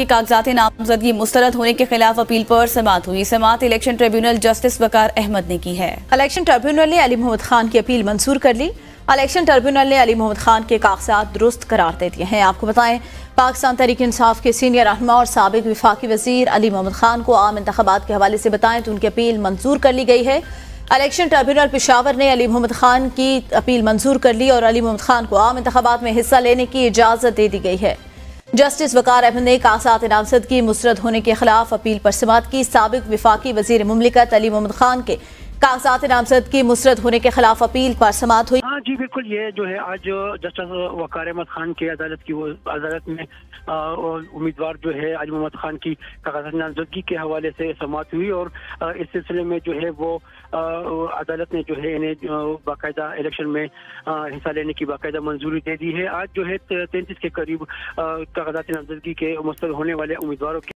की कागजात नामजदगी मुस्तरद होने के खिलाफ अपील पर समाअत हुई। समाअत इलेक्शन ट्रिब्यूनल जस्टिस वकार अहमद ने की है। इलेक्शन ट्रिब्यूनल ने अली मोहम्मद खान की अपील मंजूर कर ली। इलेक्शन ट्रिब्यूनल ने अली मोहम्मद खान के कागजात दुरुस्त करार दे दिए हैं। आपको बताएं, पाकिस्तान तहरीक इंसाफ के सीनियर रहनुमा और साबिक वफाकी वजीर अली मोहम्मद खान को आम इंतखाबात के हवाले से बताएं तो उनकी अपील मंजूर कर ली गई है। इलेक्शन ट्रिब्यूनल पेशावर ने अली मोहम्मद खान की अपील मंजूर कर ली और अली मोहम्मद खान को आम इंतखाबात में हिस्सा लेने की इजाज़त दे दी गई है। जस्टिस वकार अहमद ने कागजात नामजदगी मुस्तरद होने के खिलाफ अपील पर समाअत की। साबिक वफाकी वजीर मुमलिकत अली मोहम्मद खान के कागजात नामजदगी मुस्तरद होने के खिलाफ अपील पर समाअत हुई। हाँ जी बिल्कुल, ये जो है आज जस्टिस वकार अहमद खान की अदालत में उम्मीदवार जो है अली मोहम्मद खान की कागजात नामजदगी के हवाले से समाअत हुई और इस सिलसिले में जो है वो अदालत ने जो है इन्हें बाकायदा इलेक्शन में हिस्सा लेने की बाकायदा मंजूरी दे दी है। आज जो है 33 के करीब कागजात नामजदगी के मुस्तरद होने वाले उम्मीदवारों